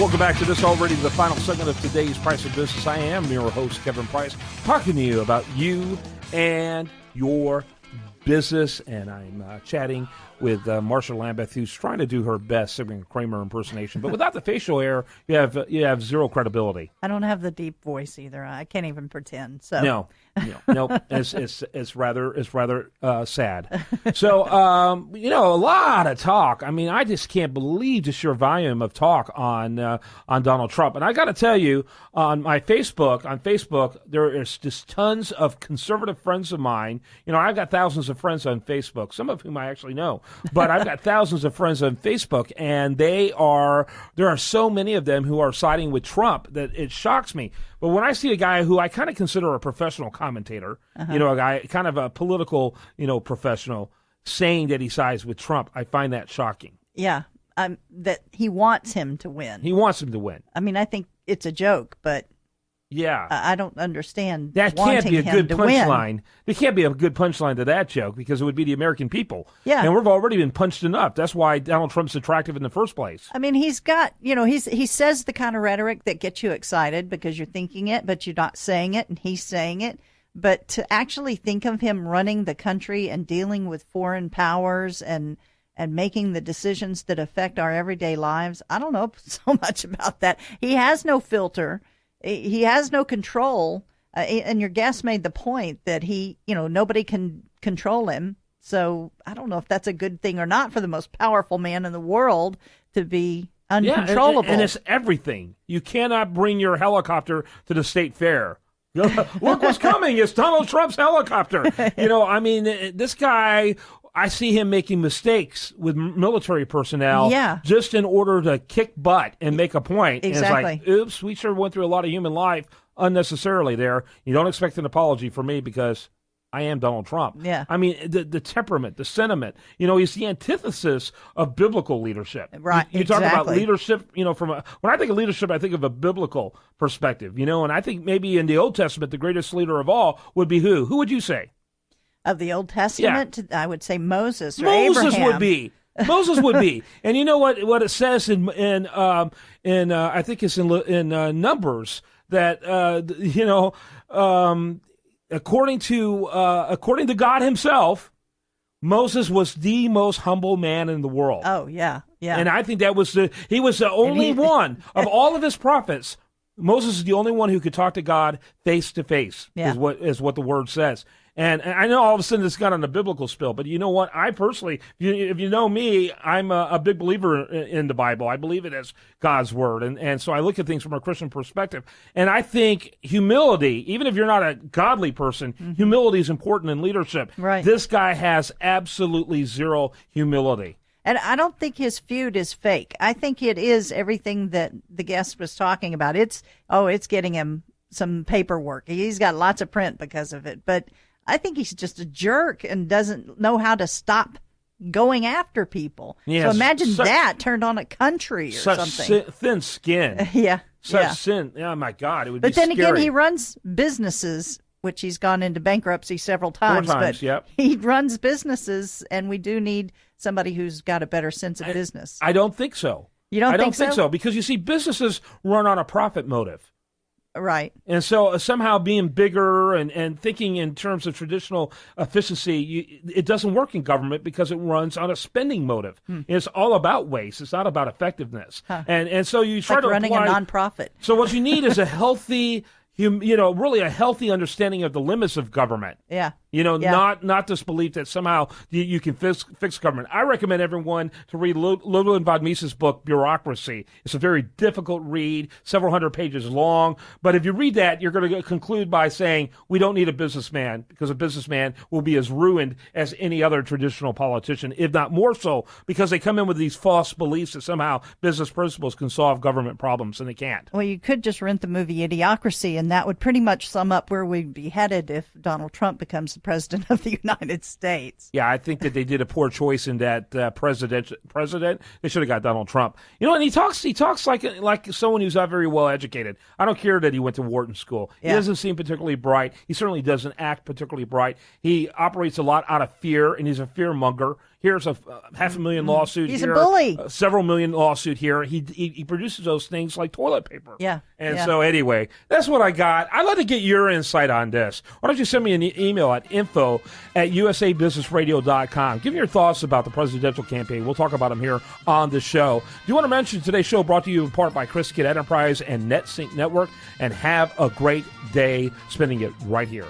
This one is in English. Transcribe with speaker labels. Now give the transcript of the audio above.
Speaker 1: Welcome back to this already the final segment of today's Price of Business. I am your host, Kevin Price, talking to you about you and your business. And I'm chatting with Marsha Lambeth, who's trying to do her best singing a Kramer impersonation. But without the facial hair, you have zero credibility.
Speaker 2: I don't have the deep voice either. I can't even pretend. So
Speaker 1: No. It's rather sad. So, a lot of talk. I mean, I just can't believe the sheer volume of talk on Donald Trump. And I got to tell you, on Facebook, there is just tons of conservative friends of mine. You know, I've got thousands of friends on Facebook, some of whom I actually know, but I've got thousands of friends on Facebook, and there are so many of them who are siding with Trump that it shocks me. But when I see a guy who I kind of consider a professional commentator, a guy kind of a political, professional, saying that he sides with Trump, I find that shocking.
Speaker 2: Yeah, that he wants him to win.
Speaker 1: He wants him to win.
Speaker 2: I mean, I think it's a joke, but
Speaker 1: yeah,
Speaker 2: I don't understand
Speaker 1: that can't be a good punchline. There can't be a good punchline to that joke because it would be the American people.
Speaker 2: Yeah,
Speaker 1: and we've already been punched enough. That's why Donald Trump's attractive in the first place.
Speaker 2: I mean, he's got, he says the kind of rhetoric that gets you excited because you're thinking it, but you're not saying it, and he's saying it. But to actually think of him running the country and dealing with foreign powers and making the decisions that affect our everyday lives, I don't know so much about that. He has no filter. He has no control. And your guest made the point that nobody can control him. So I don't know if that's a good thing or not for the most powerful man in the world to be uncontrollable.
Speaker 1: Yeah, and it's everything. You cannot bring your helicopter to the state fair. Look what's coming. It's Donald Trump's helicopter. This guy, I see him making mistakes with military personnel just in order to kick butt and make a point.
Speaker 2: Exactly.
Speaker 1: And it's like, oops, we sure went through a lot of human life unnecessarily there. You don't expect an apology from me because I am Donald Trump.
Speaker 2: Yeah.
Speaker 1: I mean, the temperament, the sentiment, he's the antithesis of biblical leadership.
Speaker 2: Right.
Speaker 1: You talk about leadership, when I think of leadership, I think of a biblical perspective, and I think maybe in the Old Testament, the greatest leader of all would be who? Who would you say?
Speaker 2: Of the Old Testament, I would say Moses or
Speaker 1: Moses
Speaker 2: Abraham.
Speaker 1: would be. Moses would be. And you know what it says in I think it's in Numbers that according to God himself, Moses was the most humble man in the world.
Speaker 2: Oh, yeah. Yeah.
Speaker 1: And I think he was the only one of all of his prophets. Moses is the only one who could talk to God face to face, is what the word says. And I know all of a sudden this got on a biblical spill, but you know what? I personally, if you know me, I'm a big believer in the Bible. I believe it as God's word. And so I look at things from a Christian perspective. And I think humility, even if you're not a godly person, humility is important in leadership.
Speaker 2: Right.
Speaker 1: This guy has absolutely zero humility.
Speaker 2: And I don't think his feud is fake. I think it is everything that the guest was talking about. It's getting him some paperwork. He's got lots of print because of it. But I think he's just a jerk and doesn't know how to stop going after people.
Speaker 1: Yes,
Speaker 2: so imagine that turned on a country or something.
Speaker 1: Thin skin.
Speaker 2: Yeah.
Speaker 1: Such sin. Oh, my God. It would be
Speaker 2: scary. But then again, he runs businesses, which he's gone into bankruptcy several times.
Speaker 1: 4 times,
Speaker 2: but he runs businesses, and we do need somebody who's got a better sense of business.
Speaker 1: I don't think so.
Speaker 2: You don't think so?
Speaker 1: I don't think so because, you see, businesses run on a profit motive.
Speaker 2: Right.
Speaker 1: And so somehow being bigger and thinking in terms of traditional efficiency, it doesn't work in government because it runs on a spending motive. It's all about waste. It's not about effectiveness.
Speaker 2: Huh.
Speaker 1: And so you try
Speaker 2: like
Speaker 1: to
Speaker 2: running
Speaker 1: apply,
Speaker 2: a nonprofit.
Speaker 1: So what you need is a healthy, really a healthy understanding of the limits of government.
Speaker 2: Yeah.
Speaker 1: Not this belief that somehow you can fix government. I recommend everyone to read Ludwig von Mises' book, Bureaucracy. It's a very difficult read, several hundred pages long. But if you read that, you're going to conclude by saying, we don't need a businessman because a businessman will be as ruined as any other traditional politician, if not more so, because they come in with these false beliefs that somehow business principles can solve government problems, and they can't.
Speaker 2: Well, you could just rent the movie Idiocracy, and that would pretty much sum up where we'd be headed if Donald Trump becomes the President of the United States.
Speaker 1: Yeah, I think that they did a poor choice in that president. They should have got Donald Trump. You know, and he talks like someone who's not very well educated. I don't care that he went to Wharton School. He doesn't seem particularly bright. He certainly doesn't act particularly bright. He operates a lot out of fear, and he's a fear monger. Here's a $500,000 lawsuit.
Speaker 2: He's
Speaker 1: here,
Speaker 2: a bully.
Speaker 1: Several million lawsuit here. He produces those things like toilet paper.
Speaker 2: Yeah.
Speaker 1: And so anyway, that's what I got. I'd like to get your insight on this. Why don't you send me an email at info@usabusinessradio.com. Give me your thoughts about the presidential campaign. We'll talk about them here on the show. Do you want to mention today's show brought to you in part by Chris Kidd Enterprise and NetSync Network? And have a great day spending it right here.